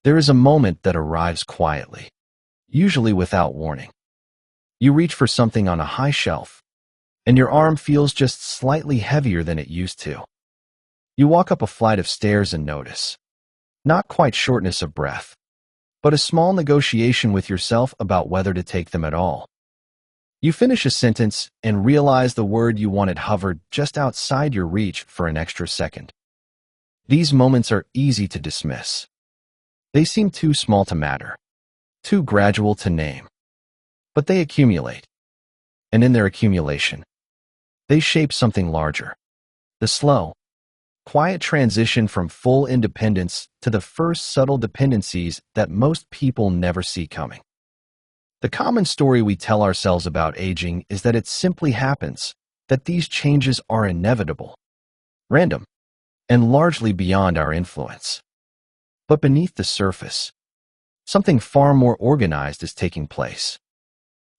There is a moment that arrives quietly, usually without warning. You reach for something on a high shelf, and your arm feels just slightly heavier than it used to. You walk up a flight of stairs and notice, not quite shortness of breath, but a small negotiation with yourself about whether to take them at all. You finish a sentence and realize the word you wanted hovered just outside your reach for an extra second. These moments are easy to dismiss. They seem too small to matter, too gradual to name. But they accumulate, and in their accumulation, they shape something larger. The slow, quiet transition from full independence to the first subtle dependencies that most people never see coming. The common story we tell ourselves about aging is that it simply happens, that these changes are inevitable, random, and largely beyond our influence. But beneath the surface, something far more organized is taking place.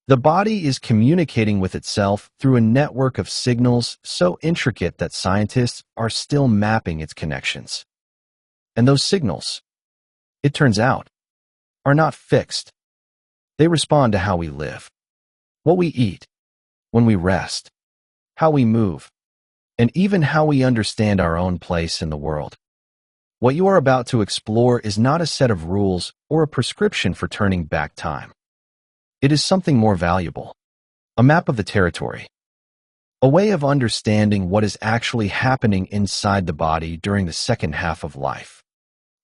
The body is communicating with itself through a network of signals so intricate that scientists are still mapping its connections. And those signals, it turns out, are not fixed. They respond to how we live, what we eat, when we rest, how we move, and even how we understand our own place in the world. What you are about to explore is not a set of rules or a prescription for turning back time. It is something more valuable, a map of the territory, a way of understanding what is actually happening inside the body during the second half of life,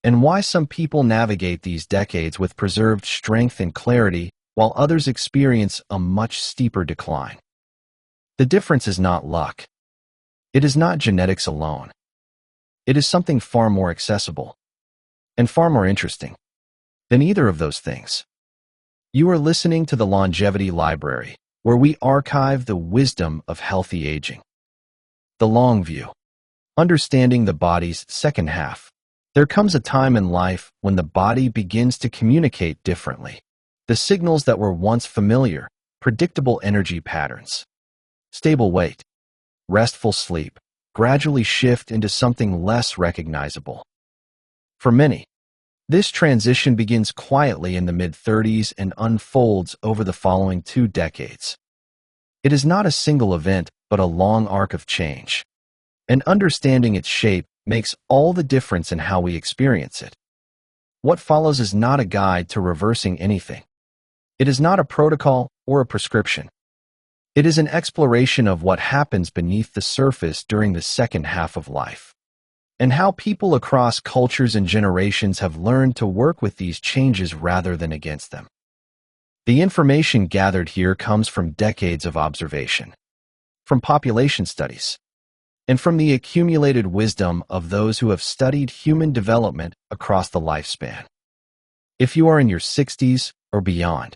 and why some people navigate these decades with preserved strength and clarity while others experience a much steeper decline. The difference is not luck. It is not genetics alone. It is something far more accessible and far more interesting than either of those things. You are listening to the Longevity Library, where we archive the wisdom of healthy aging. The long view. Understanding the body's second half. There comes a time in life when the body begins to communicate differently. The signals that were once familiar, predictable energy patterns, stable weight, restful sleep, gradually shift into something less recognizable. For many, this transition begins quietly in the mid-30s and unfolds over the following 2 decades. It is not a single event, but a long arc of change. And understanding its shape makes all the difference in how we experience it. What follows is not a guide to reversing anything. It is not a protocol or a prescription. It is an exploration of what happens beneath the surface during the second half of life, and how people across cultures and generations have learned to work with these changes rather than against them. The information gathered here comes from decades of observation, from population studies, and from the accumulated wisdom of those who have studied human development across the lifespan. If you are in your 60s or beyond,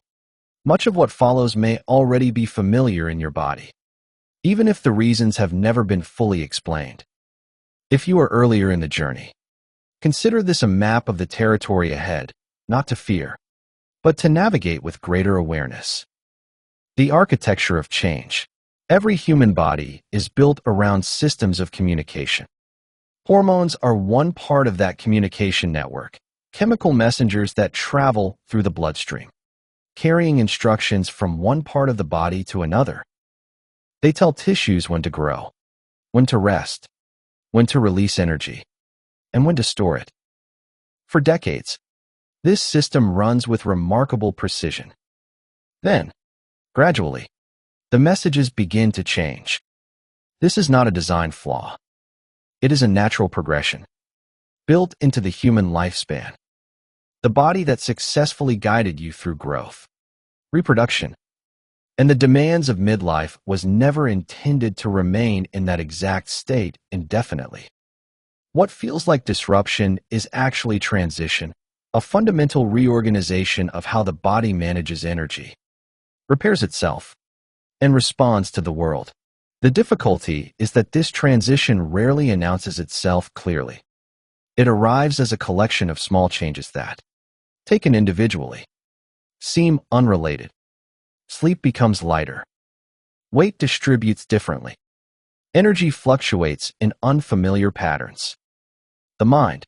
much of what follows may already be familiar in your body, even if the reasons have never been fully explained. If you are earlier in the journey, consider this a map of the territory ahead, not to fear, but to navigate with greater awareness. The architecture of change. Every human body is built around systems of communication. Hormones are one part of that communication network, chemical messengers that travel through the bloodstream, carrying instructions from one part of the body to another. They tell tissues when to grow, when to rest, when to release energy, and when to store it. For decades, this system runs with remarkable precision. Then, gradually, the messages begin to change. This is not a design flaw. It is a natural progression, built into the human lifespan. The body that successfully guided you through growth, reproduction, and the demands of midlife was never intended to remain in that exact state indefinitely. What feels like disruption is actually transition, a fundamental reorganization of how the body manages energy, repairs itself, and responds to the world. The difficulty is that this transition rarely announces itself clearly. It arrives as a collection of small changes that, taken individually, seem unrelated. Sleep becomes lighter. Weight distributes differently. Energy fluctuates in unfamiliar patterns. The mind,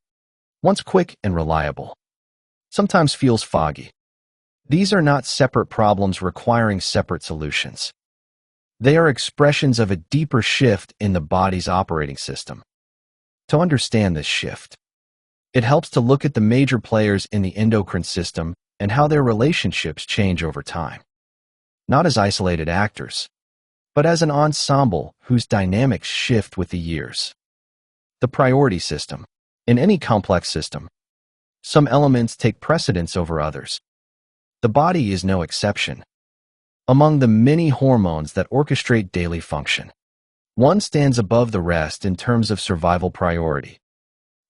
once quick and reliable, sometimes feels foggy. These are not separate problems requiring separate solutions. They are expressions of a deeper shift in the body's operating system. To understand this shift, it helps to look at the major players in the endocrine system and how their relationships change over time. Not as isolated actors, but as an ensemble whose dynamics shift with the years. The priority system. In any complex system, some elements take precedence over others. The body is no exception. Among the many hormones that orchestrate daily function, one stands above the rest in terms of survival priority.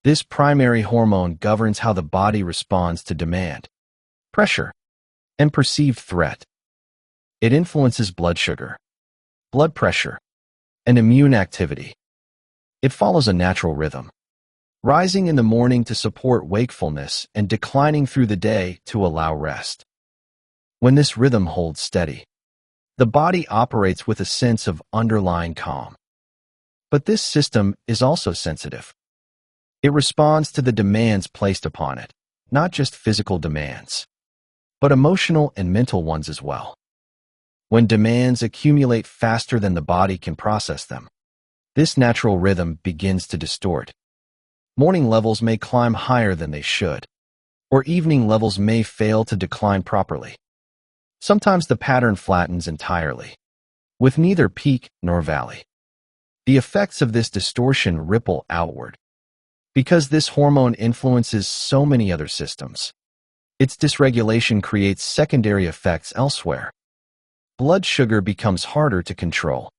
This primary hormone governs how the body responds to demand, pressure, and perceived threat. It influences blood sugar, blood pressure, and immune activity. It follows a natural rhythm, rising in the morning to support wakefulness and declining through the day to allow rest. When this rhythm holds steady, the body operates with a sense of underlying calm. But this system is also sensitive. It responds to the demands placed upon it, not just physical demands, but emotional and mental ones as well. When demands accumulate faster than the body can process them, this natural rhythm begins to distort. Morning levels may climb higher than they should, or evening levels may fail to decline properly. Sometimes the pattern flattens entirely, with neither peak nor valley. The effects of this distortion ripple outward. Because this hormone influences so many other systems, its dysregulation creates secondary effects elsewhere. Blood sugar becomes harder to control.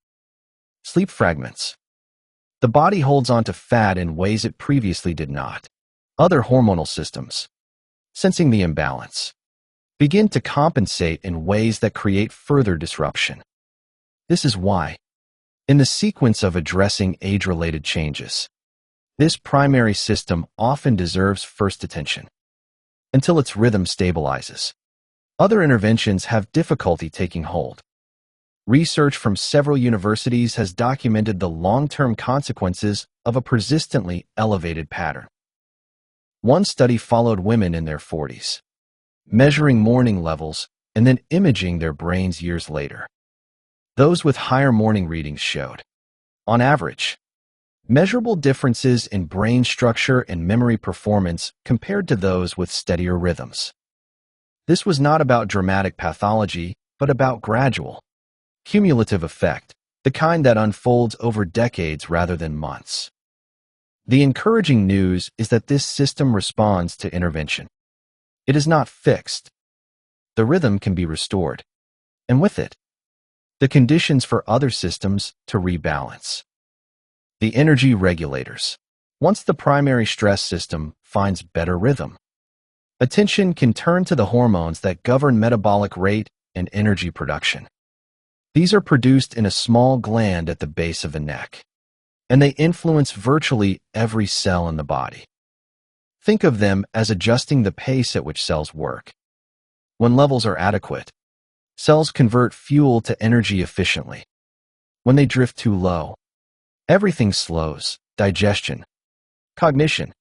Sleep fragments. The body holds on to fat in ways it previously did not. Other hormonal systems, sensing the imbalance, begin to compensate in ways that create further disruption. This is why, in the sequence of addressing age-related changes, this primary system often deserves first attention. Until its rhythm stabilizes, other interventions have difficulty taking hold. Research from several universities has documented the long-term consequences of a persistently elevated pattern. One study followed women in their 40s, measuring morning levels and then imaging their brains years later. Those with higher morning readings showed, on average, measurable differences in brain structure and memory performance compared to those with steadier rhythms. This was not about dramatic pathology, but about gradual, cumulative effect, the kind that unfolds over decades rather than months. The encouraging news is that this system responds to intervention. It is not fixed. The rhythm can be restored, and with it, the conditions for other systems to rebalance. The energy regulators. Once the primary stress system finds better rhythm, attention can turn to the hormones that govern metabolic rate and energy production. These are produced in a small gland at the base of the neck, and they influence virtually every cell in the body. Think of them as adjusting the pace at which cells work. When levels are adequate, cells convert fuel to energy efficiently. When they drift too low, everything slows: digestion, cognition,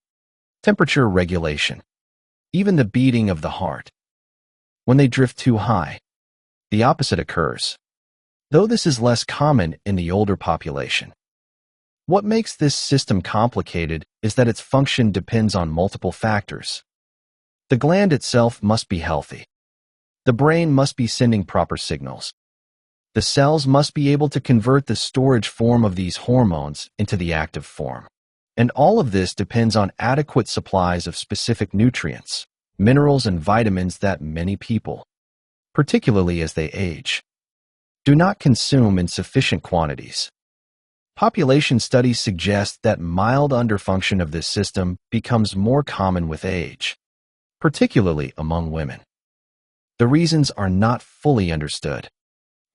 temperature regulation, even the beating of the heart. When they drift too high, the opposite occurs, though this is less common in the older population. What makes this system complicated is that its function depends on multiple factors. The gland itself must be healthy. The brain must be sending proper signals. The cells must be able to convert the storage form of these hormones into the active form. And all of this depends on adequate supplies of specific nutrients, minerals, and vitamins that many people, particularly as they age, do not consume in sufficient quantities. Population studies suggest that mild underfunction of this system becomes more common with age, particularly among women. The reasons are not fully understood,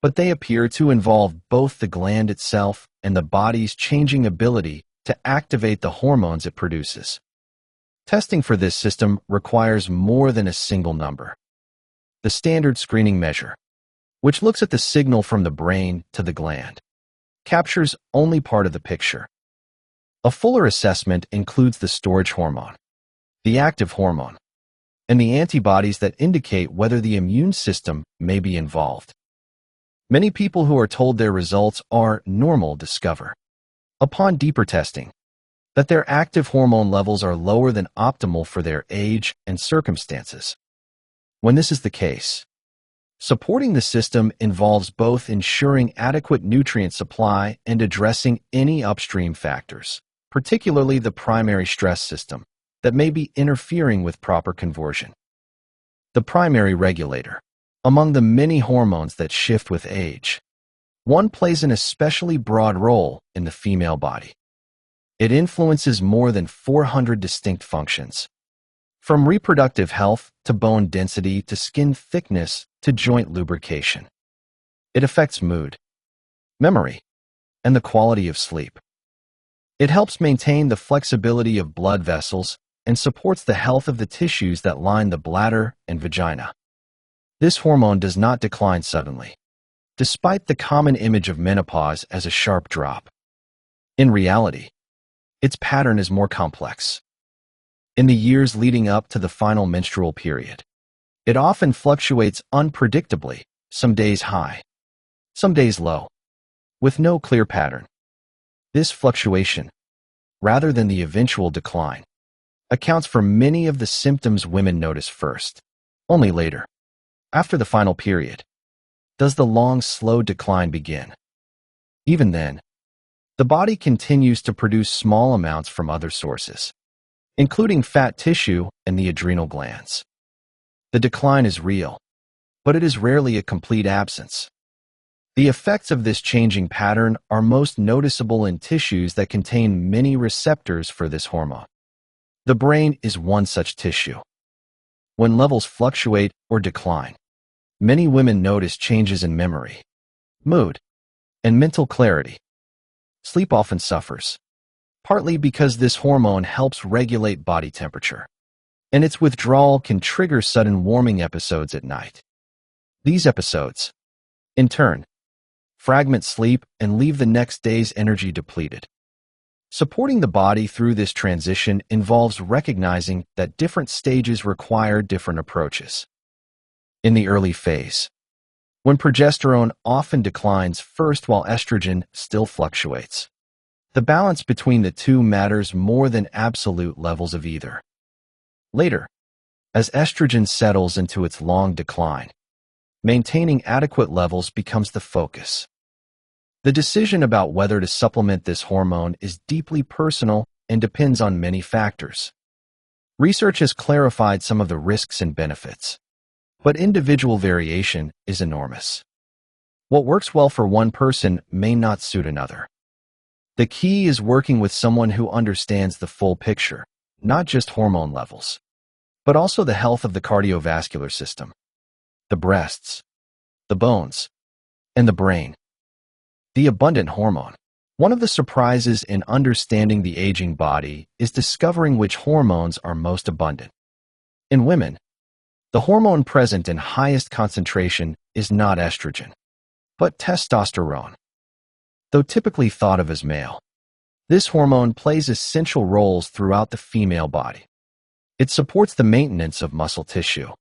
but they appear to involve both the gland itself and the body's changing ability to activate the hormones it produces. Testing for this system requires more than a single number. The standard screening measure, which looks at the signal from the brain to the gland, captures only part of the picture. A fuller assessment includes the storage hormone, the active hormone, and the antibodies that indicate whether the immune system may be involved. Many people who are told their results are normal discover, upon deeper testing, that their active hormone levels are lower than optimal for their age and circumstances. When this is the case, supporting the system involves both ensuring adequate nutrient supply and addressing any upstream factors, particularly the primary stress system, that may be interfering with proper conversion. The primary regulator. Among the many hormones that shift with age, one plays an especially broad role in the female body. It influences more than 400 distinct functions, from reproductive health to bone density to skin thickness to joint lubrication. It affects mood, memory, and the quality of sleep. It helps maintain the flexibility of blood vessels and supports the health of the tissues that line the bladder and vagina. This hormone does not decline suddenly, despite the common image of menopause as a sharp drop. In reality, its pattern is more complex. In the years leading up to the final menstrual period, it often fluctuates unpredictably, some days high, some days low, with no clear pattern. This fluctuation, rather than the eventual decline, accounts for many of the symptoms women notice first. Only later, after the final period, does the long, slow decline begin. Even then, the body continues to produce small amounts from other sources, including fat tissue and the adrenal glands. The decline is real, but it is rarely a complete absence. The effects of this changing pattern are most noticeable in tissues that contain many receptors for this hormone. The brain is one such tissue. When levels fluctuate or decline, many women notice changes in memory, mood, and mental clarity. Sleep often suffers, partly because this hormone helps regulate body temperature, and its withdrawal can trigger sudden warming episodes at night. These episodes, in turn, fragment sleep and leave the next day's energy depleted. Supporting the body through this transition involves recognizing that different stages require different approaches. In the early phase, when progesterone often declines first while estrogen still fluctuates, the balance between the two matters more than absolute levels of either. Later, as estrogen settles into its long decline, maintaining adequate levels becomes the focus. The decision about whether to supplement this hormone is deeply personal and depends on many factors. Research has clarified some of the risks and benefits, but individual variation is enormous. What works well for one person may not suit another. The key is working with someone who understands the full picture, not just hormone levels, but also the health of the cardiovascular system, the breasts, the bones, and the brain. The abundant hormone. One of the surprises in understanding the aging body is discovering which hormones are most abundant. In women, the hormone present in highest concentration is not estrogen, but testosterone. Though typically thought of as male, this hormone plays essential roles throughout the female body. It supports the maintenance of muscle tissue,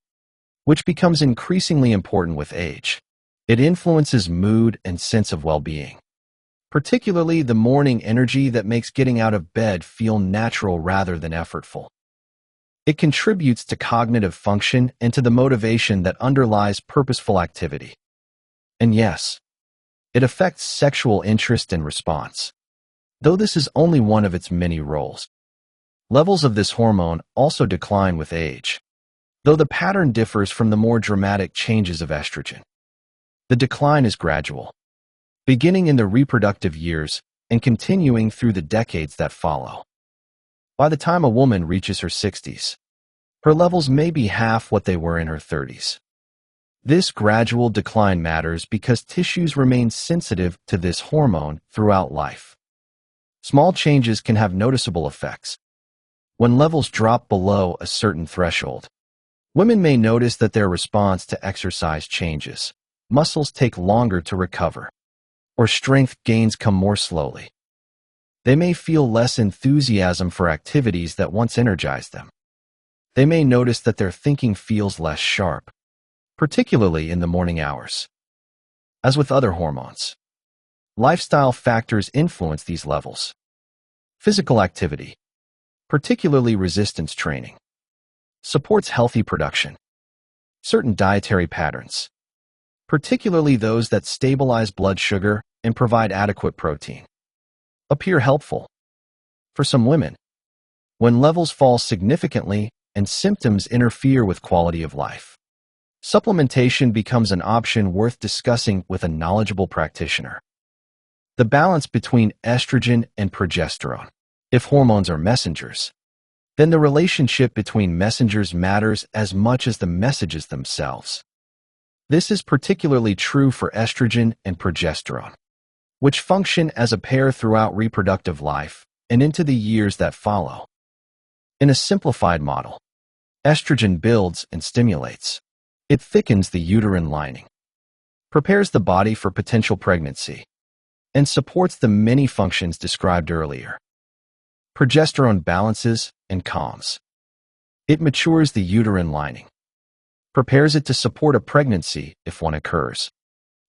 which becomes increasingly important with age. It influences mood and sense of well-being, particularly the morning energy that makes getting out of bed feel natural rather than effortful. It contributes to cognitive function and to the motivation that underlies purposeful activity. And yes, it affects sexual interest and response, though this is only one of its many roles. Levels of this hormone also decline with age, though the pattern differs from the more dramatic changes of estrogen. The decline is gradual, beginning in the reproductive years and continuing through the decades that follow. By the time a woman reaches her 60s, her levels may be half what they were in her 30s. This gradual decline matters because tissues remain sensitive to this hormone throughout life. Small changes can have noticeable effects. When levels drop below a certain threshold, women may notice that their response to exercise changes. Muscles take longer to recover, or strength gains come more slowly. They may feel less enthusiasm for activities that once energized them. They may notice that their thinking feels less sharp, particularly in the morning hours. As with other hormones, lifestyle factors influence these levels. Physical activity, particularly resistance training, supports healthy production. Certain dietary patterns, particularly those that stabilize blood sugar and provide adequate protein, appear helpful. For some women, when levels fall significantly and symptoms interfere with quality of life, supplementation becomes an option worth discussing with a knowledgeable practitioner. The balance between estrogen and progesterone. If hormones are messengers, then the relationship between messengers matters as much as the messages themselves. This is particularly true for estrogen and progesterone, which function as a pair throughout reproductive life and into the years that follow. In a simplified model, estrogen builds and stimulates. It thickens the uterine lining, prepares the body for potential pregnancy, and supports the many functions described earlier. Progesterone balances and calms. It matures the uterine lining, prepares it to support a pregnancy if one occurs,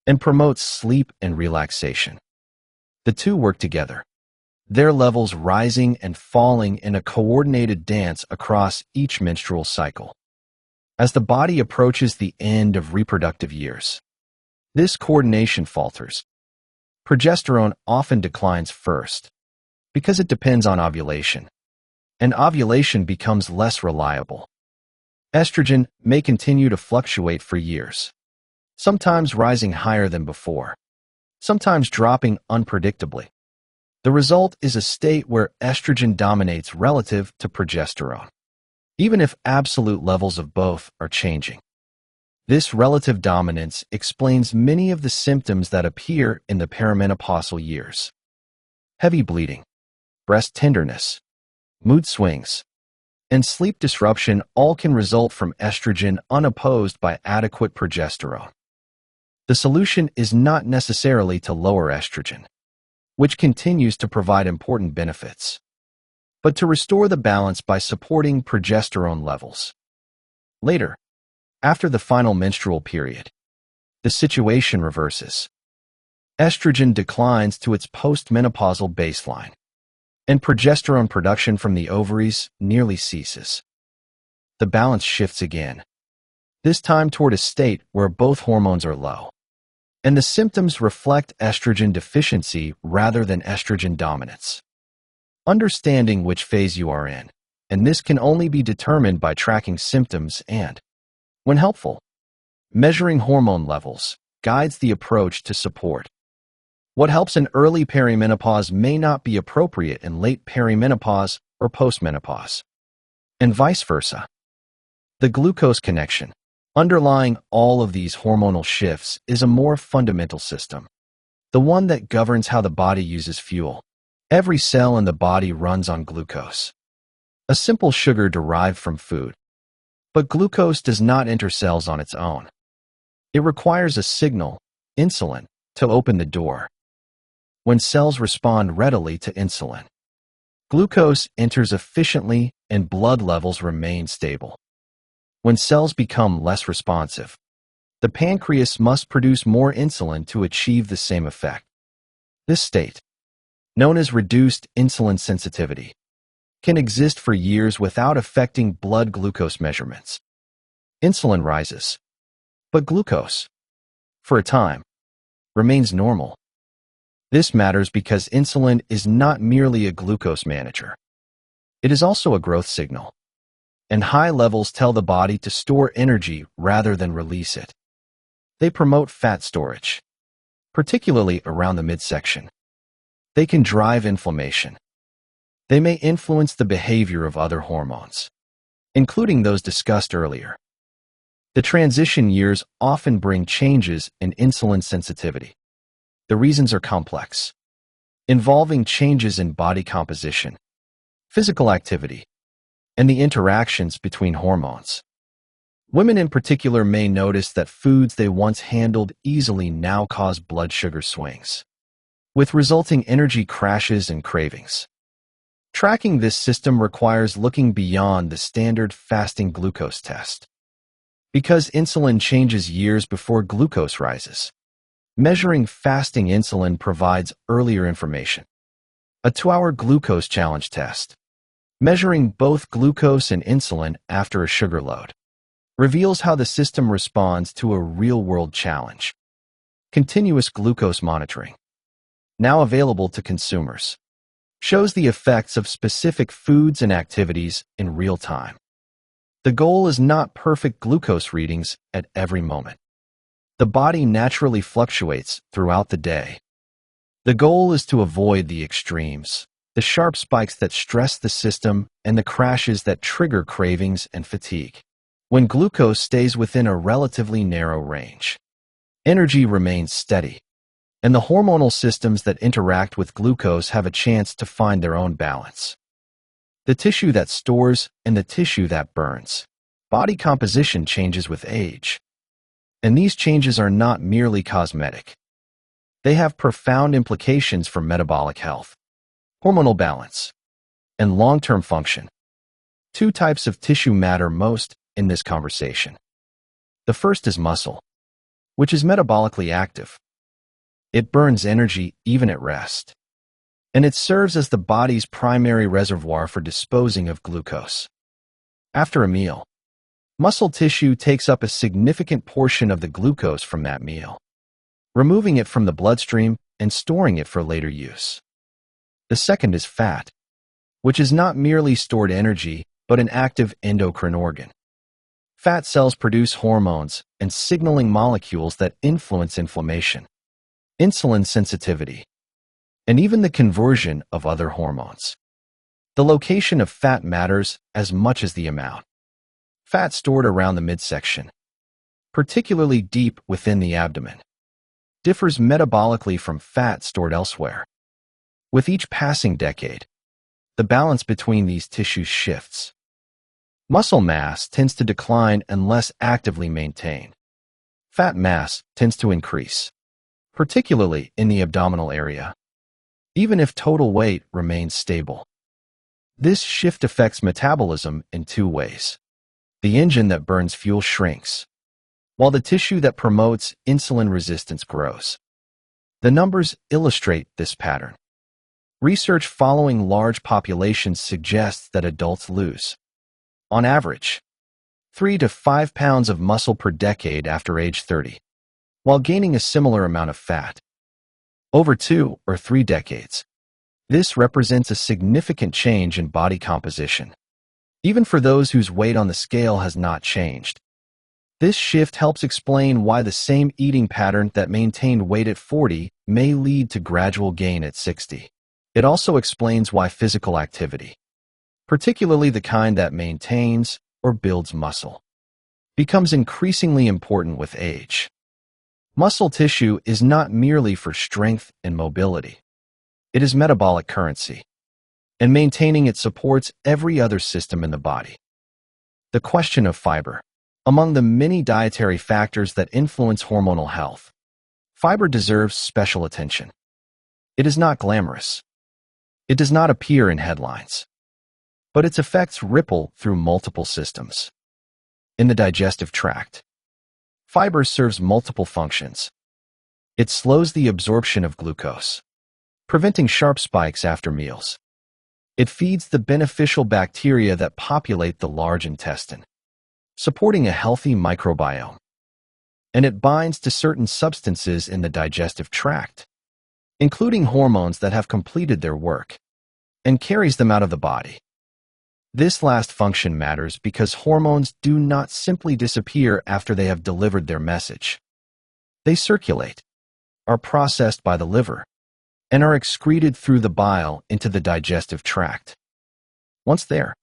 and promotes sleep and relaxation. The two work together, their levels rising and falling in a coordinated dance across each menstrual cycle. As the body approaches the end of reproductive years, this coordination falters. Progesterone often declines first because it depends on ovulation, and ovulation becomes less reliable. Estrogen may continue to fluctuate for years, sometimes rising higher than before, sometimes dropping unpredictably. The result is a state where estrogen dominates relative to progesterone, even if absolute levels of both are changing. This relative dominance explains many of the symptoms that appear in the perimenopausal years. Heavy bleeding, breast tenderness, mood swings, and sleep disruption all can result from estrogen unopposed by adequate progesterone. The solution is not necessarily to lower estrogen, which continues to provide important benefits, but to restore the balance by supporting progesterone levels. Later, after the final menstrual period, the situation reverses. Estrogen declines to its postmenopausal baseline, and progesterone production from the ovaries nearly ceases. The balance shifts again, this time toward a state where both hormones are low, and the symptoms reflect estrogen deficiency rather than estrogen dominance. Understanding which phase you are in, and this can only be determined by tracking symptoms and, when helpful, measuring hormone levels, guides the approach to support. What helps in early perimenopause may not be appropriate in late perimenopause or postmenopause, and vice versa. The glucose connection, underlying all of these hormonal shifts, is a more fundamental system, the one that governs how the body uses fuel. Every cell in the body runs on glucose, a simple sugar derived from food. But glucose does not enter cells on its own. It requires a signal, insulin, to open the door. When cells respond readily to insulin, glucose enters efficiently and blood levels remain stable. When cells become less responsive, the pancreas must produce more insulin to achieve the same effect. This state, known as reduced insulin sensitivity, can exist for years without affecting blood glucose measurements. Insulin rises, but glucose, for a time, remains normal. This matters because insulin is not merely a glucose manager. It is also a growth signal, and high levels tell the body to store energy rather than release it. They promote fat storage, particularly around the midsection. They can drive inflammation. They may influence the behavior of other hormones, including those discussed earlier. The transition years often bring changes in insulin sensitivity. The reasons are complex, involving changes in body composition, physical activity, and the interactions between hormones. Women in particular may notice that foods they once handled easily now cause blood sugar swings, with resulting energy crashes and cravings. Tracking this system requires looking beyond the standard fasting glucose test. Because insulin changes years before glucose rises, measuring fasting insulin provides earlier information. A 2-hour glucose challenge test, measuring both glucose and insulin after a sugar load, reveals how the system responds to a real-world challenge. Continuous glucose monitoring, now available to consumers, shows the effects of specific foods and activities in real time. The goal is not perfect glucose readings at every moment. The body naturally fluctuates throughout the day. The goal is to avoid the extremes, the sharp spikes that stress the system and the crashes that trigger cravings and fatigue. When glucose stays within a relatively narrow range, energy remains steady, and the hormonal systems that interact with glucose have a chance to find their own balance. The tissue that stores and the tissue that burns. Body composition changes with age. And these changes are not merely cosmetic. They have profound implications for metabolic health, hormonal balance, and long-term function. 2 types of tissue matter most in this conversation. The first is muscle, which is metabolically active. It burns energy even at rest, and it serves as the body's primary reservoir for disposing of glucose. After a meal, muscle tissue takes up a significant portion of the glucose from that meal, removing it from the bloodstream and storing it for later use. The second is fat, which is not merely stored energy, but an active endocrine organ. Fat cells produce hormones and signaling molecules that influence inflammation, insulin sensitivity, and even the conversion of other hormones. The location of fat matters as much as the amount. Fat stored around the midsection, particularly deep within the abdomen, differs metabolically from fat stored elsewhere. With each passing decade, the balance between these tissues shifts. Muscle mass tends to decline unless actively maintained. Fat mass tends to increase, particularly in the abdominal area, even if total weight remains stable. This shift affects metabolism in 2 ways. The engine that burns fuel shrinks, while the tissue that promotes insulin resistance grows. The numbers illustrate this pattern. Research following large populations suggests that adults lose, on average, 3 to 5 pounds of muscle per decade after age 30, while gaining a similar amount of fat. Over 2 or 3 decades, this represents a significant change in body composition, even for those whose weight on the scale has not changed. This shift helps explain why the same eating pattern that maintained weight at 40 may lead to gradual gain at 60. It also explains why physical activity, particularly the kind that maintains or builds muscle, becomes increasingly important with age. Muscle tissue is not merely for strength and mobility. It is metabolic currency, and maintaining it supports every other system in the body. The question of fiber. Among the many dietary factors that influence hormonal health, fiber deserves special attention. It is not glamorous. It does not appear in headlines, but its effects ripple through multiple systems. In the digestive tract, fiber serves multiple functions. It slows the absorption of glucose, preventing sharp spikes after meals. It feeds the beneficial bacteria that populate the large intestine, supporting a healthy microbiome. And it binds to certain substances in the digestive tract, including hormones that have completed their work, and carries them out of the body. This last function matters because hormones do not simply disappear after they have delivered their message. They circulate, are processed by the liver, and are excreted through the bile into the digestive tract. Once there,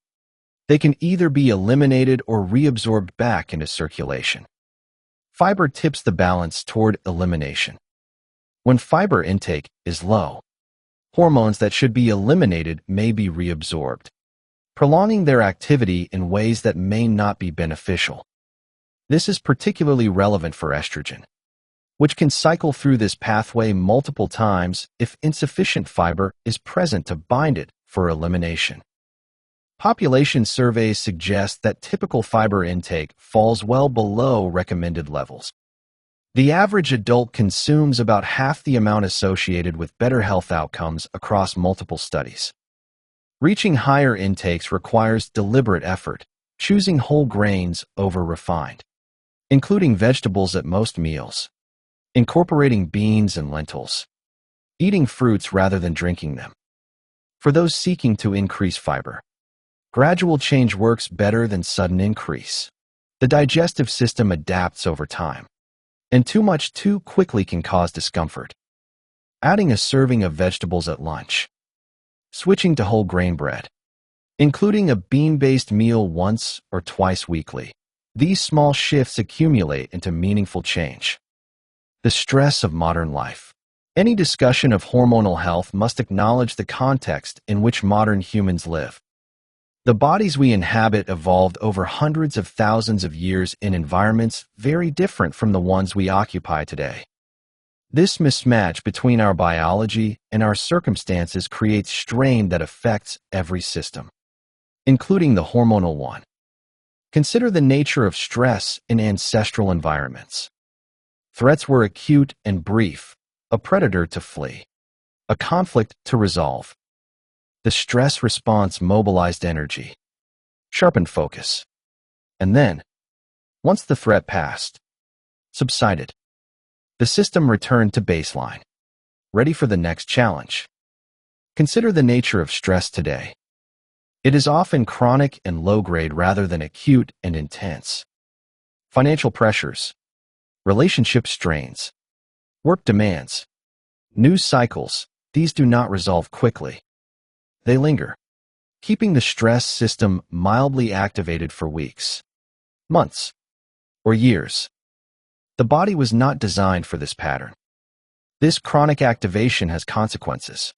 they can either be eliminated or reabsorbed back into circulation. Fiber tips the balance toward elimination. When fiber intake is low, hormones that should be eliminated may be reabsorbed, prolonging their activity in ways that may not be beneficial. This is particularly relevant for estrogen, which can cycle through this pathway multiple times if insufficient fiber is present to bind it for elimination. Population surveys suggest that typical fiber intake falls well below recommended levels. The average adult consumes about half the amount associated with better health outcomes across multiple studies. Reaching higher intakes requires deliberate effort, choosing whole grains over refined, including vegetables at most meals, incorporating beans and lentils, eating fruits rather than drinking them. For those seeking to increase fiber, gradual change works better than sudden increase. The digestive system adapts over time, and too much too quickly can cause discomfort. Adding a serving of vegetables at lunch, switching to whole grain bread, including a bean-based meal once or twice weekly. These small shifts accumulate into meaningful change. The stress of modern life. Any discussion of hormonal health must acknowledge the context in which modern humans live. The bodies we inhabit evolved over hundreds of thousands of years in environments very different from the ones we occupy today. This mismatch between our biology and our circumstances creates strain that affects every system, including the hormonal one. Consider the nature of stress in ancestral environments. Threats were acute and brief, a predator to flee, a conflict to resolve. The stress response mobilized energy, sharpened focus, and then, once the threat passed, subsided, the system returned to baseline, ready for the next challenge. Consider the nature of stress today. It is often chronic and low-grade rather than acute and intense. Financial pressures, relationship strains, work demands, news cycles, these do not resolve quickly. They linger, keeping the stress system mildly activated for weeks, months, or years. The body was not designed for this pattern. This chronic activation has consequences.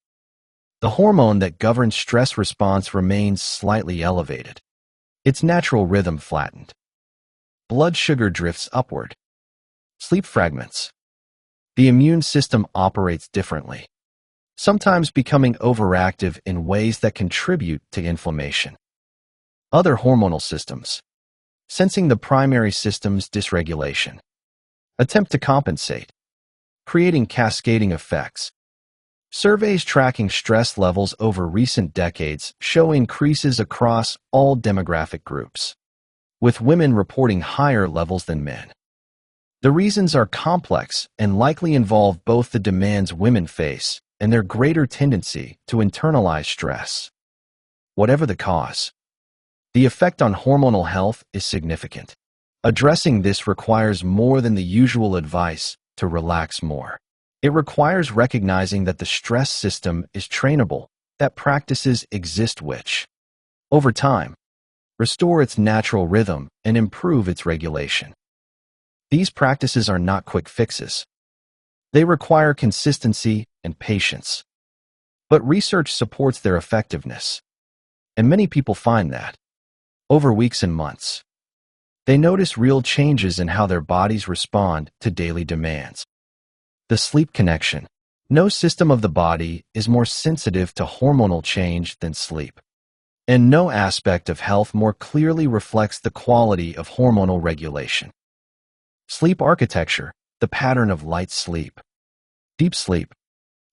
The hormone that governs stress response remains slightly elevated. Its natural rhythm flattened. Blood sugar drifts upward. Sleep fragments. The immune system operates differently, sometimes becoming overactive in ways that contribute to inflammation. Other hormonal systems, sensing the primary system's dysregulation, attempt to compensate, creating cascading effects. Surveys tracking stress levels over recent decades show increases across all demographic groups, with women reporting higher levels than men. The reasons are complex and likely involve both the demands women face and their greater tendency to internalize stress. Whatever the cause, the effect on hormonal health is significant. Addressing this requires more than the usual advice to relax more. It requires recognizing that the stress system is trainable, that practices exist which, over time, restore its natural rhythm and improve its regulation. These practices are not quick fixes. They require consistency and patience. But research supports their effectiveness, and many people find that, over weeks and months, they notice real changes in how their bodies respond to daily demands. The sleep connection. No system of the body is more sensitive to hormonal change than sleep, and no aspect of health more clearly reflects the quality of hormonal regulation. Sleep architecture, the pattern of light sleep, deep sleep,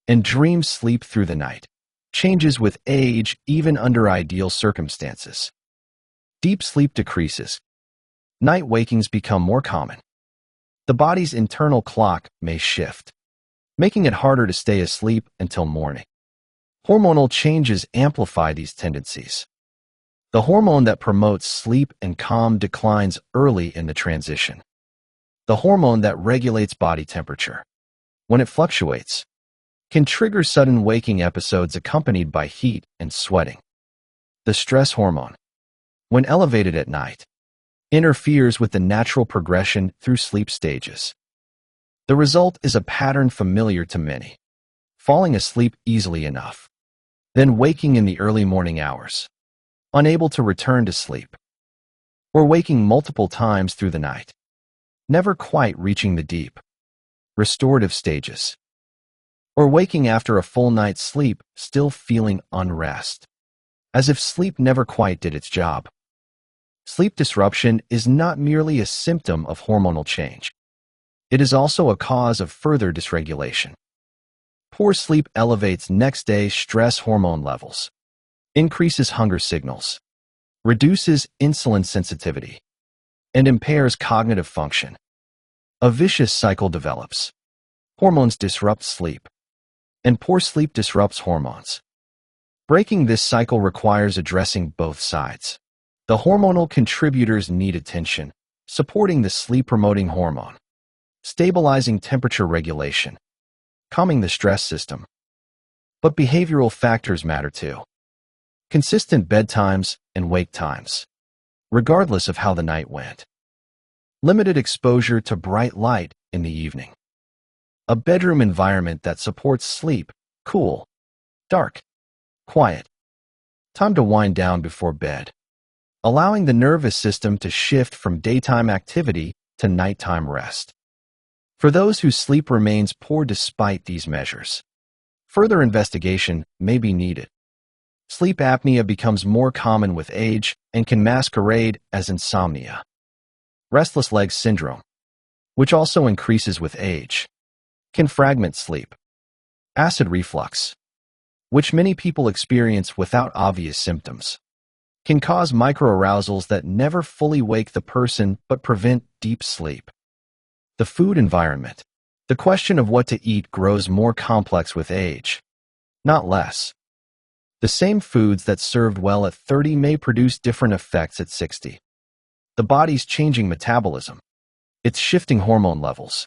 and dream sleep through the night, changes with age even under ideal circumstances. Deep sleep decreases. Night wakings become more common. The body's internal clock may shift, making it harder to stay asleep until morning. Hormonal changes amplify these tendencies. The hormone that promotes sleep and calm declines early in the transition. The hormone that regulates body temperature, when it fluctuates, can trigger sudden waking episodes accompanied by heat and sweating. The stress hormone, when elevated at night, interferes with the natural progression through sleep stages. The result is a pattern familiar to many: falling asleep easily enough, then waking in the early morning hours, unable to return to sleep, or waking multiple times through the night, never quite reaching the deep, restorative stages, or waking after a full night's sleep still feeling unrest. as if sleep never quite did its job. Sleep disruption is not merely a symptom of hormonal change. It is also a cause of further dysregulation. Poor sleep elevates next-day stress hormone levels, increases hunger signals, reduces insulin sensitivity, and impairs cognitive function. A vicious cycle develops. Hormones disrupt sleep, and poor sleep disrupts hormones. Breaking this cycle requires addressing both sides. The hormonal contributors need attention, supporting the sleep-promoting hormone, stabilizing temperature regulation, calming the stress system. But behavioral factors matter too. Consistent bedtimes and wake times, regardless of how the night went. Limited exposure to bright light in the evening. A bedroom environment that supports sleep, cool, dark, quiet. Time to wind down before bed, allowing the nervous system to shift from daytime activity to nighttime rest. For those whose sleep remains poor despite these measures, further investigation may be needed. Sleep apnea becomes more common with age and can masquerade as insomnia. Restless leg syndrome, which also increases with age, can fragment sleep. Acid reflux, which many people experience without obvious symptoms, can cause microarousals that never fully wake the person but prevent deep sleep. The food environment. The question of what to eat grows more complex with age, not less. The same foods that served well at 30 may produce different effects at 60. The body's changing metabolism, its shifting hormone levels,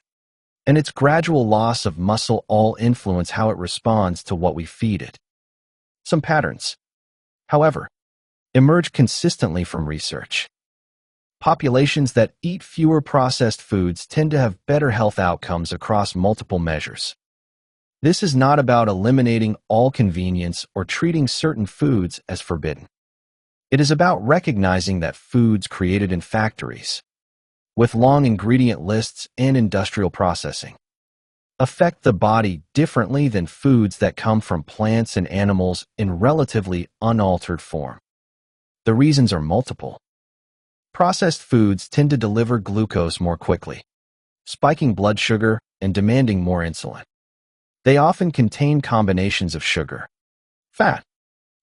and its gradual loss of muscle all influence how it responds to what we feed it. Some patterns, however, emerge consistently from research. Populations that eat fewer processed foods tend to have better health outcomes across multiple measures. This is not about eliminating all convenience or treating certain foods as forbidden. It is about recognizing that foods created in factories, with long ingredient lists and industrial processing, affect the body differently than foods that come from plants and animals in relatively unaltered form. The reasons are multiple. Processed foods tend to deliver glucose more quickly, spiking blood sugar and demanding more insulin. They often contain combinations of sugar, fat,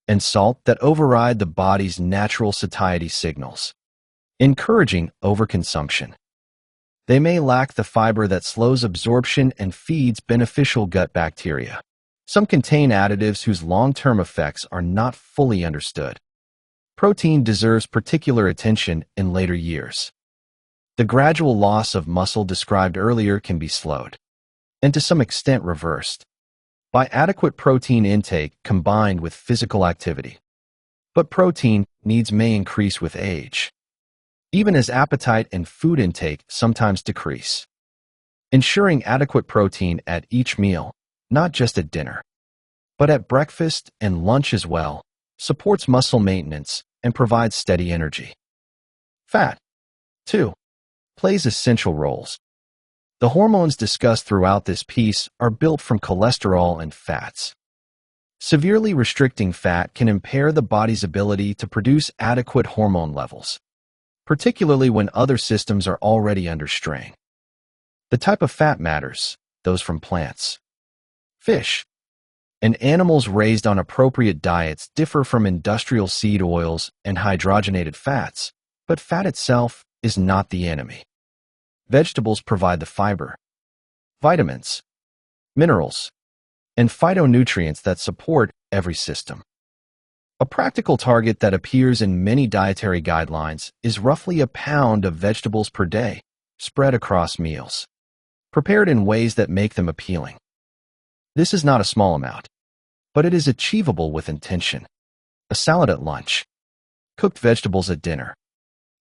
and salt that override the body's natural satiety signals, encouraging overconsumption. They may lack the fiber that slows absorption and feeds beneficial gut bacteria. Some contain additives whose long-term effects are not fully understood. Protein deserves particular attention in later years. The gradual loss of muscle described earlier can be slowed, and to some extent reversed, by adequate protein intake combined with physical activity. But protein needs may increase with age, even as appetite and food intake sometimes decrease. Ensuring adequate protein at each meal, not just at dinner, but at breakfast and lunch as well, supports muscle maintenance and provides steady energy. Fat, too, plays essential roles. The hormones discussed throughout this piece are built from cholesterol and fats. Severely restricting fat can impair the body's ability to produce adequate hormone levels, particularly when other systems are already under strain. The type of fat matters, those from plants, fish, and animals raised on appropriate diets differ from industrial seed oils and hydrogenated fats, but fat itself is not the enemy. Vegetables provide the fiber, vitamins, minerals, and phytonutrients that support every system. A practical target that appears in many dietary guidelines is roughly a pound of vegetables per day, spread across meals, prepared in ways that make them appealing. This is not a small amount, but it is achievable with intention. A salad at lunch, cooked vegetables at dinner,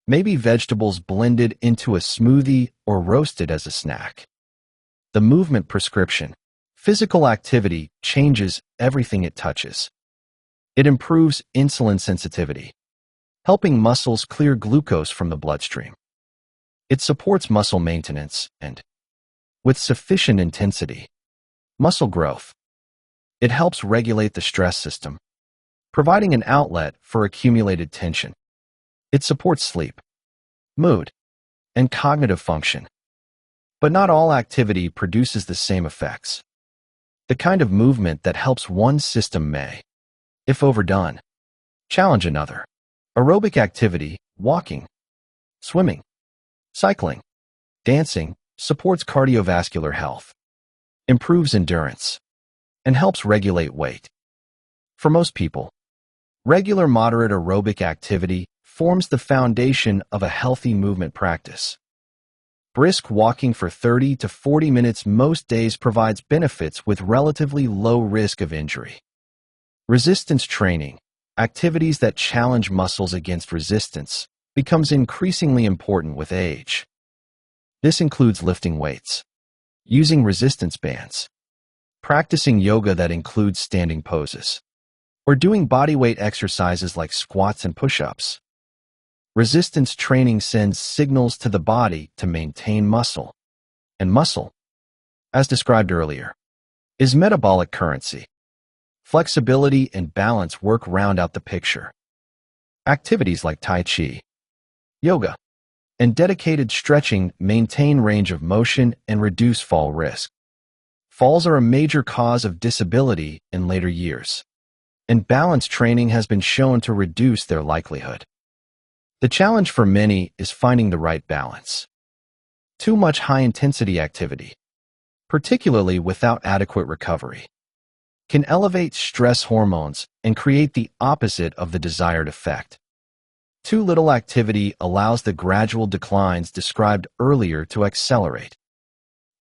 maybe vegetables blended into a smoothie or roasted as a snack. The movement prescription, physical activity, changes everything it touches. It improves insulin sensitivity, helping muscles clear glucose from the bloodstream. It supports muscle maintenance and, with sufficient intensity, muscle growth. It helps regulate the stress system, providing an outlet for accumulated tension. It supports sleep, mood, and cognitive function. But not all activity produces the same effects. The kind of movement that helps one system may, if overdone, challenge another. Aerobic activity, walking, swimming, cycling, dancing, supports cardiovascular health, improves endurance, and helps regulate weight. For most people, regular moderate aerobic activity forms the foundation of a healthy movement practice. Brisk walking for 30 to 40 minutes most days provides benefits with relatively low risk of injury. Resistance training, activities that challenge muscles against resistance, becomes increasingly important with age. This includes lifting weights, using resistance bands, practicing yoga that includes standing poses, or doing bodyweight exercises like squats and push-ups. Resistance training sends signals to the body to maintain muscle, and muscle, as described earlier, is metabolic currency. Flexibility and balance work round out the picture. Activities like Tai Chi, yoga, and dedicated stretching maintain range of motion and reduce fall risk. Falls are a major cause of disability in later years, and balance training has been shown to reduce their likelihood. The challenge for many is finding the right balance. Too much high-intensity activity, particularly without adequate recovery, can elevate stress hormones and create the opposite of the desired effect. Too little activity allows the gradual declines described earlier to accelerate.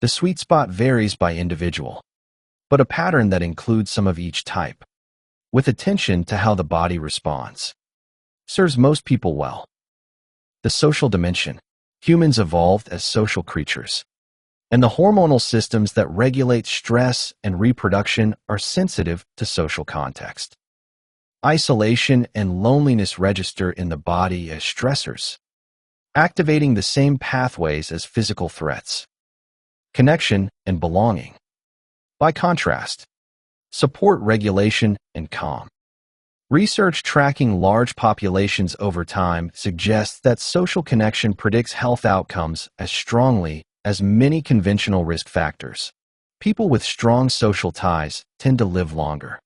The sweet spot varies by individual, but a pattern that includes some of each type, with attention to how the body responds, serves most people well. The social dimension. Humans evolved as social creatures, and the hormonal systems that regulate stress and reproduction are sensitive to social context. Isolation and loneliness register in the body as stressors, activating the same pathways as physical threats. Connection and belonging, by contrast, support regulation and calm. Research tracking large populations over time suggests that social connection predicts health outcomes as strongly as many conventional risk factors. People with strong social ties tend to live longer,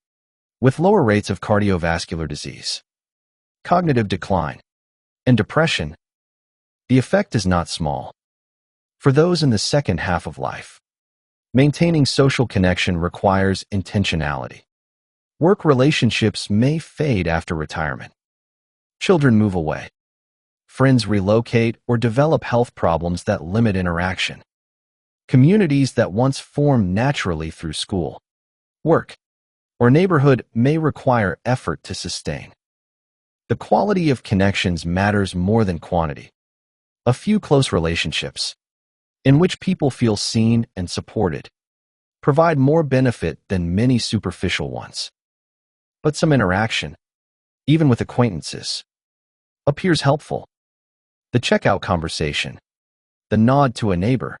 with lower rates of cardiovascular disease, cognitive decline, and depression. The effect is not small. For those in the second half of life, maintaining social connection requires intentionality. Work relationships may fade after retirement. Children move away. Friends relocate or develop health problems that limit interaction. Communities that once formed naturally through school, work, or neighborhood may require effort to sustain. The quality of connections matters more than quantity. A few close relationships, in which people feel seen and supported, provide more benefit than many superficial ones. But some interaction, even with acquaintances, appears helpful. The checkout conversation, the nod to a neighbor,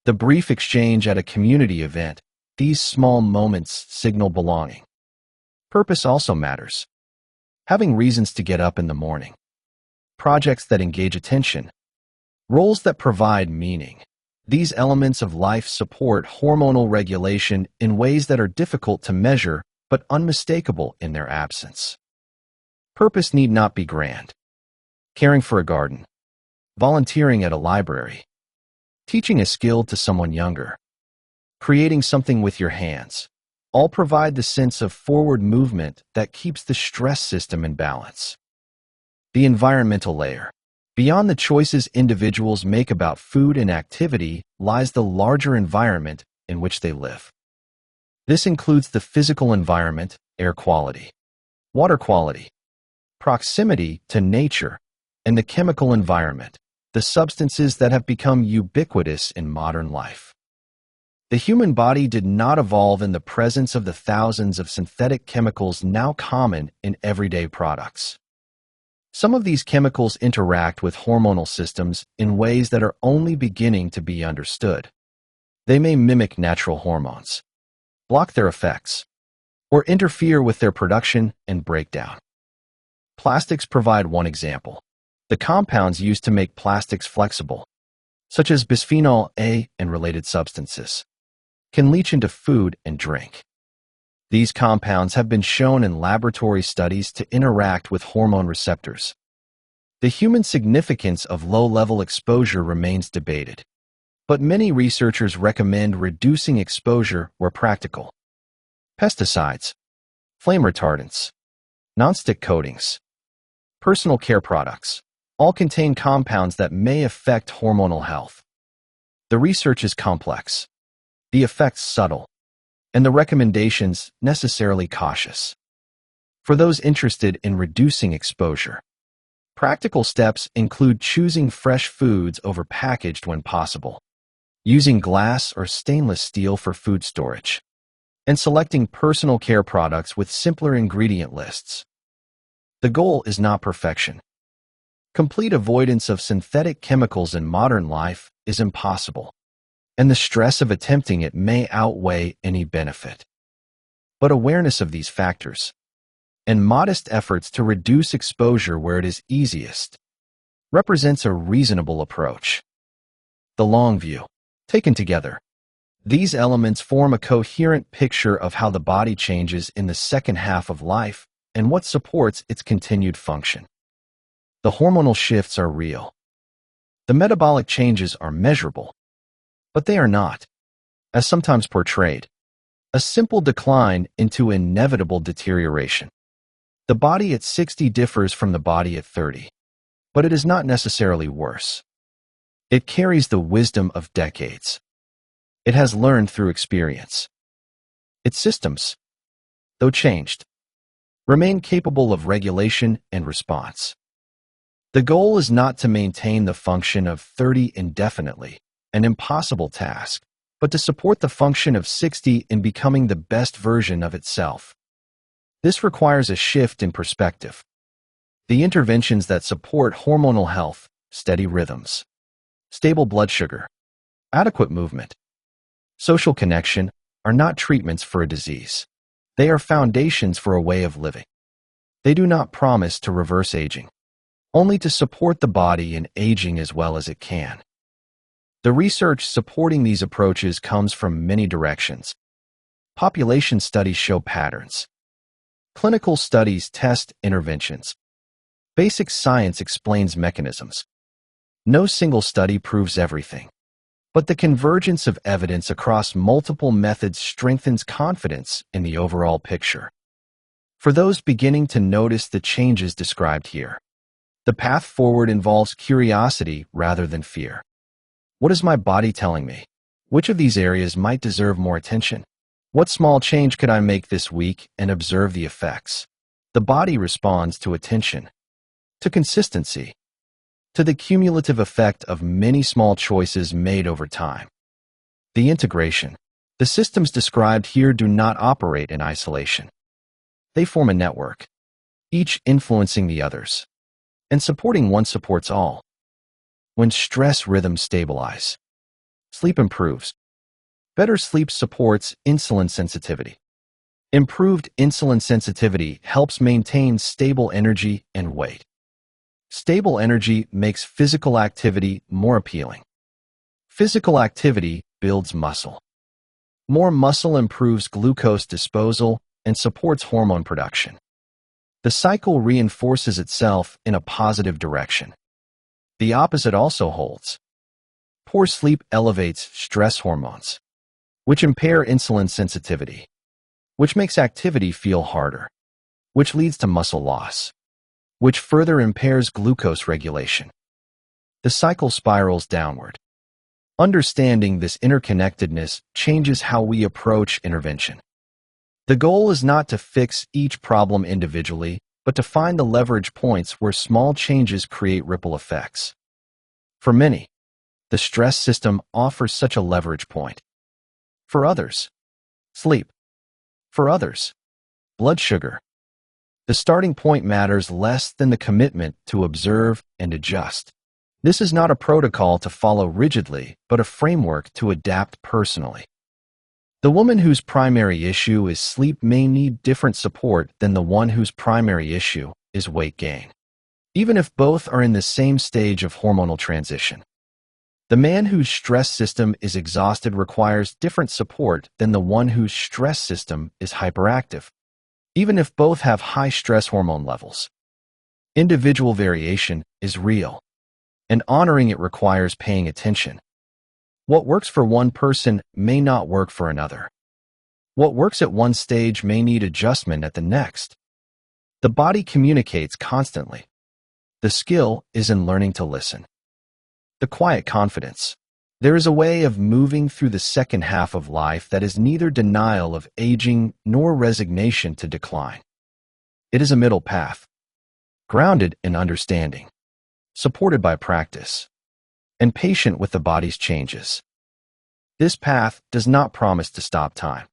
the brief exchange at a community event, these small moments signal belonging. Purpose also matters. Having reasons to get up in the morning, projects that engage attention, roles that provide meaning. These elements of life support hormonal regulation in ways that are difficult to measure but unmistakable in their absence. Purpose need not be grand. Caring for a garden, volunteering at a library, teaching a skill to someone younger, creating something with your hands, all provide the sense of forward movement that keeps the stress system in balance. The environmental layer. Beyond the choices individuals make about food and activity lies the larger environment in which they live. This includes the physical environment, air quality, water quality, proximity to nature, and the chemical environment, the substances that have become ubiquitous in modern life. The human body did not evolve in the presence of the thousands of synthetic chemicals now common in everyday products. Some of these chemicals interact with hormonal systems in ways that are only beginning to be understood. They may mimic natural hormones, block their effects, or interfere with their production and breakdown. Plastics provide one example. The compounds used to make plastics flexible, such as bisphenol A and related substances, can leach into food and drink. These compounds have been shown in laboratory studies to interact with hormone receptors. The human significance of low-level exposure remains debated, but many researchers recommend reducing exposure where practical. Pesticides, flame retardants, nonstick coatings, personal care products all contain compounds that may affect hormonal health. The research is complex, the effects subtle, and the recommendations necessarily cautious. For those interested in reducing exposure, practical steps include choosing fresh foods over packaged when possible, using glass or stainless steel for food storage, and selecting personal care products with simpler ingredient lists. The goal is not perfection. Complete avoidance of synthetic chemicals in modern life is impossible, and the stress of attempting it may outweigh any benefit. But awareness of these factors, and modest efforts to reduce exposure where it is easiest, represents a reasonable approach. The long view. Taken together, these elements form a coherent picture of how the body changes in the second half of life and what supports its continued function. The hormonal shifts are real. The metabolic changes are measurable, but they are not, as sometimes portrayed, a simple decline into inevitable deterioration. The body at 60 differs from the body at 30, but it is not necessarily worse. It carries the wisdom of decades. It has learned through experience. Its systems, though changed, remain capable of regulation and response. The goal is not to maintain the function of 30 indefinitely, an impossible task, but to support the function of 60 in becoming the best version of itself. This requires a shift in perspective. The interventions that support hormonal health, steady rhythms, stable blood sugar, adequate movement, social connection are not treatments for a disease. They are foundations for a way of living. They do not promise to reverse aging, only to support the body in aging as well as it can. The research supporting these approaches comes from many directions. Population studies show patterns. Clinical studies test interventions. Basic science explains mechanisms. No single study proves everything, but the convergence of evidence across multiple methods strengthens confidence in the overall picture. For those beginning to notice the changes described here, the path forward involves curiosity rather than fear. What is my body telling me? Which of these areas might deserve more attention? What small change could I make this week and observe the effects? The body responds to attention, to consistency, to the cumulative effect of many small choices made over time. The integration. The systems described here do not operate in isolation. They form a network, each influencing the others, and supporting one supports all. When stress rhythms stabilize, sleep improves. Better sleep supports insulin sensitivity. Improved insulin sensitivity helps maintain stable energy and weight. Stable energy makes physical activity more appealing. Physical activity builds muscle. More muscle improves glucose disposal and supports hormone production. The cycle reinforces itself in a positive direction. The opposite also holds. Poor sleep elevates stress hormones, which impair insulin sensitivity, which makes activity feel harder, which leads to muscle loss, which further impairs glucose regulation. The cycle spirals downward. Understanding this interconnectedness changes how we approach intervention. The goal is not to fix each problem individually, but to find the leverage points where small changes create ripple effects. For many, the stress system offers such a leverage point. For others, sleep. For others, blood sugar. The starting point matters less than the commitment to observe and adjust. This is not a protocol to follow rigidly, but a framework to adapt personally. The woman whose primary issue is sleep may need different support than the one whose primary issue is weight gain, even if both are in the same stage of hormonal transition. The man whose stress system is exhausted requires different support than the one whose stress system is hyperactive, even if both have high stress hormone levels. Individual variation is real, and honoring it requires paying attention. What works for one person may not work for another. What works at one stage may need adjustment at the next. The body communicates constantly. The skill is in learning to listen. The quiet confidence. There is a way of moving through the second half of life that is neither denial of aging nor resignation to decline. It is a middle path, grounded in understanding, supported by practice, and patient with the body's changes. This path does not promise to stop time.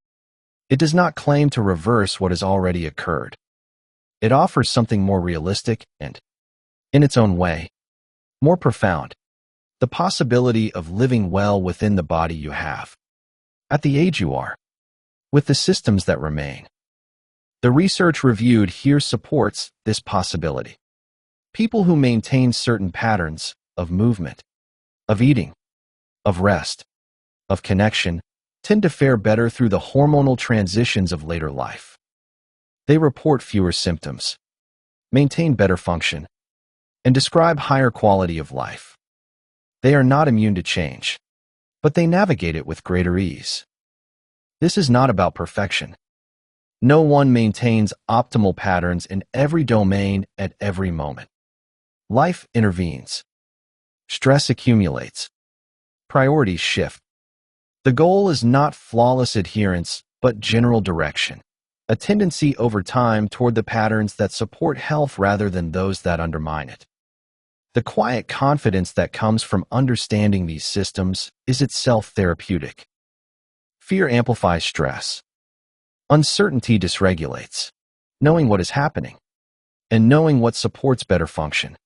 It does not claim to reverse what has already occurred. It offers something more realistic and, in its own way, more profound. The possibility of living well within the body you have, at the age you are, with the systems that remain. The research reviewed here supports this possibility. People who maintain certain patterns of movement, of eating, of rest, of connection, tend to fare better through the hormonal transitions of later life. They report fewer symptoms, maintain better function, and describe higher quality of life. They are not immune to change, but they navigate it with greater ease. This is not about perfection. No one maintains optimal patterns in every domain at every moment. Life intervenes. Stress accumulates. Priorities shift. The goal is not flawless adherence, but general direction, a tendency over time toward the patterns that support health rather than those that undermine it. The quiet confidence that comes from understanding these systems is itself therapeutic. Fear amplifies stress. Uncertainty dysregulates. Knowing what is happening, and knowing what supports better function,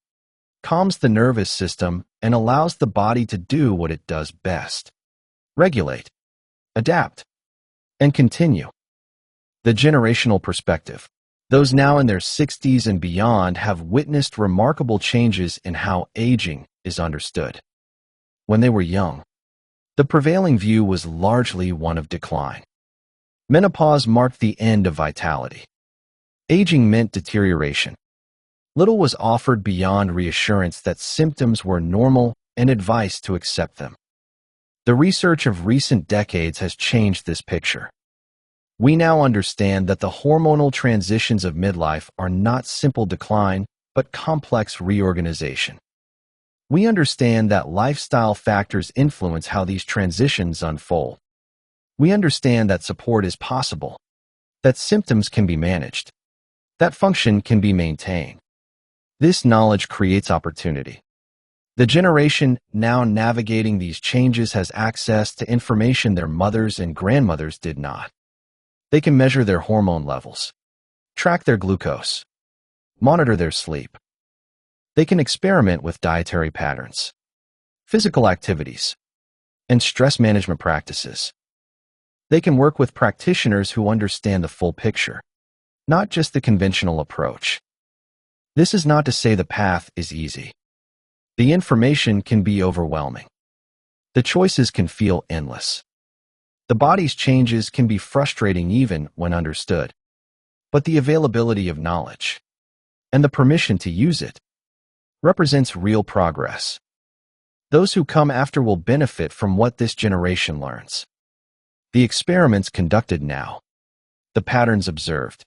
calms the nervous system and allows the body to do what it does best: regulate, adapt, and continue. The generational perspective. Those now in their 60s and beyond have witnessed remarkable changes in how aging is understood. When they were young, the prevailing view was largely one of decline. Menopause marked the end of vitality. Aging meant deterioration. Little was offered beyond reassurance that symptoms were normal and advice to accept them. The research of recent decades has changed this picture. We now understand that the hormonal transitions of midlife are not simple decline, but complex reorganization. We understand that lifestyle factors influence how these transitions unfold. We understand that support is possible, that symptoms can be managed, that function can be maintained. This knowledge creates opportunity. The generation now navigating these changes has access to information their mothers and grandmothers did not. They can measure their hormone levels, track their glucose, monitor their sleep. They can experiment with dietary patterns, physical activities, and stress management practices. They can work with practitioners who understand the full picture, not just the conventional approach. This is not to say the path is easy. The information can be overwhelming. The choices can feel endless. The body's changes can be frustrating even when understood. But the availability of knowledge, and the permission to use it, represents real progress. Those who come after will benefit from what this generation learns. The experiments conducted now, the patterns observed,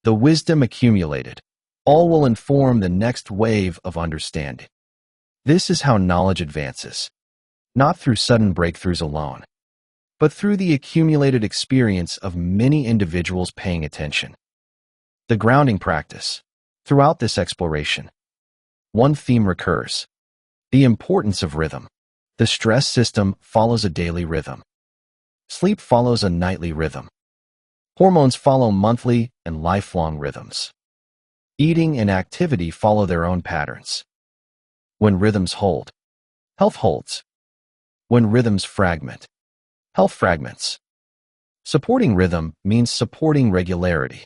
the wisdom accumulated, all will inform the next wave of understanding. This is how knowledge advances, not through sudden breakthroughs alone, but through the accumulated experience of many individuals paying attention. The grounding practice. Throughout this exploration, one theme recurs: the importance of rhythm. The stress system follows a daily rhythm. Sleep follows a nightly rhythm. Hormones follow monthly and lifelong rhythms. Eating and activity follow their own patterns. When rhythms hold, health holds. When rhythms fragment, health fragments. Supporting rhythm means supporting regularity,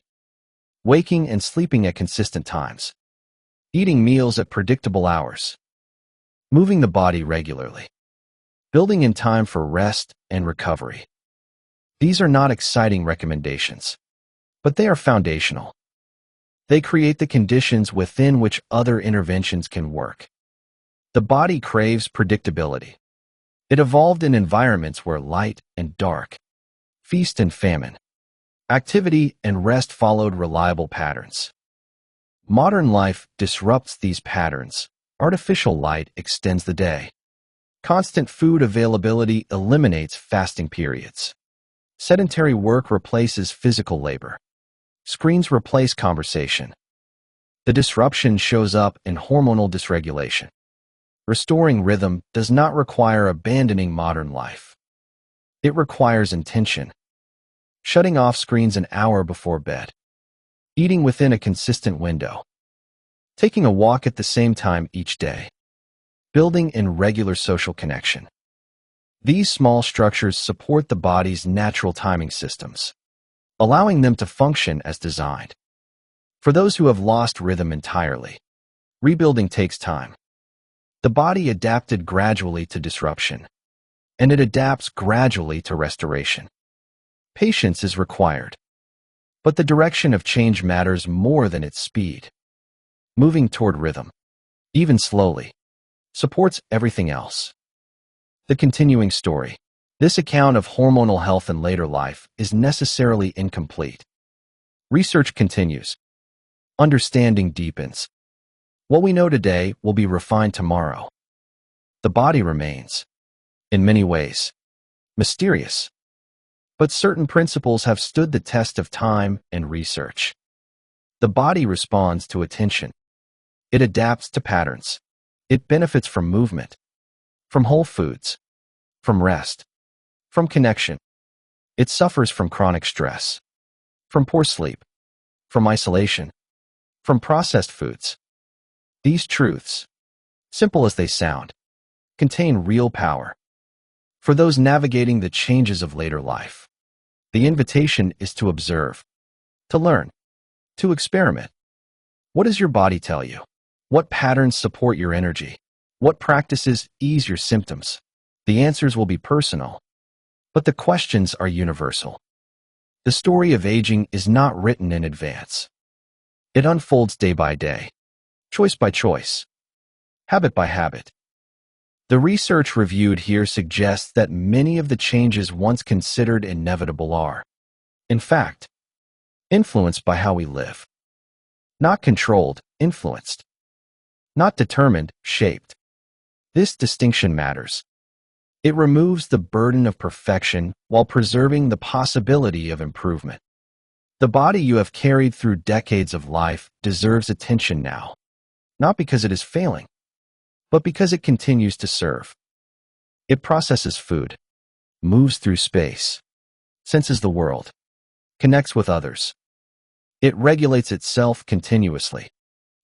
waking and sleeping at consistent times, eating meals at predictable hours, moving the body regularly, building in time for rest and recovery. These are not exciting recommendations, but they are foundational. They create the conditions within which other interventions can work. The body craves predictability. It evolved in environments where light and dark, feast and famine, activity and rest followed reliable patterns. Modern life disrupts these patterns. Artificial light extends the day. Constant food availability eliminates fasting periods. Sedentary work replaces physical labor. Screens replace conversation. The disruption shows up in hormonal dysregulation. Restoring rhythm does not require abandoning modern life. It requires intention. Shutting off screens an hour before bed. Eating within a consistent window. Taking a walk at the same time each day. Building in regular social connection. These small structures support the body's natural timing systems, allowing them to function as designed. For those who have lost rhythm entirely, rebuilding takes time. The body adapted gradually to disruption, and it adapts gradually to restoration. Patience is required, but the direction of change matters more than its speed. Moving toward rhythm, even slowly, supports everything else. The continuing story. This account of hormonal health in later life is necessarily incomplete. Research continues. Understanding deepens. What we know today will be refined tomorrow. The body remains, in many ways, mysterious. But certain principles have stood the test of time and research. The body responds to attention. It adapts to patterns. It benefits from movement, from whole foods, from rest, from connection. It suffers from chronic stress, from poor sleep, from isolation, from processed foods. These truths, simple as they sound, contain real power. For those navigating the changes of later life, the invitation is to observe, to learn, to experiment. What does your body tell you? What patterns support your energy? What practices ease your symptoms? The answers will be personal, but the questions are universal. The story of aging is not written in advance. It unfolds day by day, choice by choice, habit by habit. The research reviewed here suggests that many of the changes once considered inevitable are, in fact, influenced by how we live. Not controlled, influenced. Not determined, shaped. This distinction matters. It removes the burden of perfection while preserving the possibility of improvement. The body you have carried through decades of life deserves attention now, not because it is failing, but because it continues to serve. It processes food, moves through space, senses the world, connects with others. It regulates itself continuously,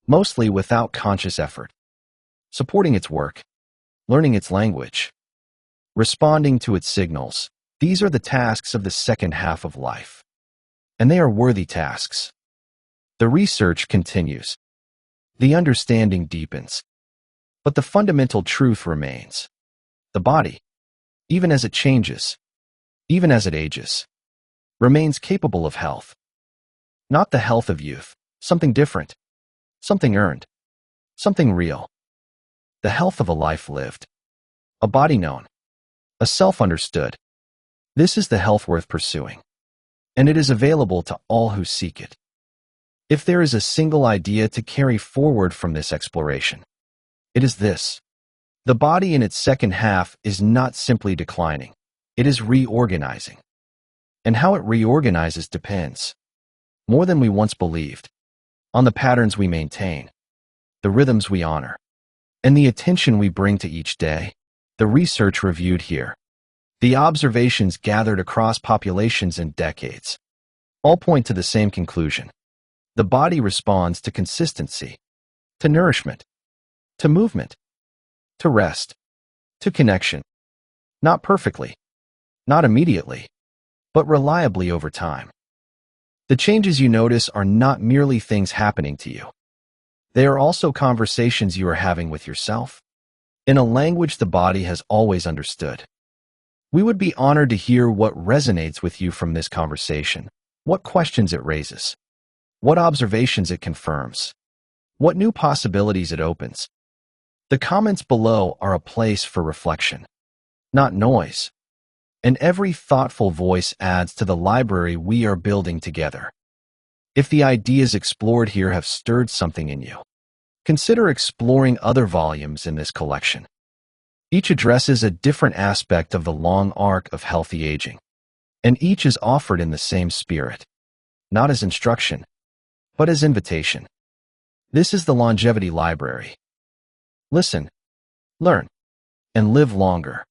mostly without conscious effort, supporting its work, learning its language, responding to its signals. These are the tasks of the second half of life, and they are worthy tasks. The research continues. The understanding deepens. But the fundamental truth remains. The body, even as it changes, even as it ages, remains capable of health. Not the health of youth, something different, something earned, something real. The health of a life lived, a body known, a self understood. This is the health worth pursuing, and it is available to all who seek it. If there is a single idea to carry forward from this exploration, it is this. The body in its second half is not simply declining, it is reorganizing. And how it reorganizes depends, more than we once believed, on the patterns we maintain, the rhythms we honor, and the attention we bring to each day. The research reviewed here, the observations gathered across populations and decades, all point to the same conclusion. The body responds to consistency, to nourishment, to movement, to rest, to connection. Not perfectly, not immediately, but reliably over time. The changes you notice are not merely things happening to you. They are also conversations you are having with yourself, in a language the body has always understood. We would be honored to hear what resonates with you from this conversation, what questions it raises, what observations it confirms, what new possibilities it opens. The comments below are a place for reflection, not noise, and every thoughtful voice adds to the library we are building together. If the ideas explored here have stirred something in you, consider exploring other volumes in this collection. Each addresses a different aspect of the long arc of healthy aging, and each is offered in the same spirit, not as instruction, but as invitation. This is the Longevity Library. Listen, learn, and live longer.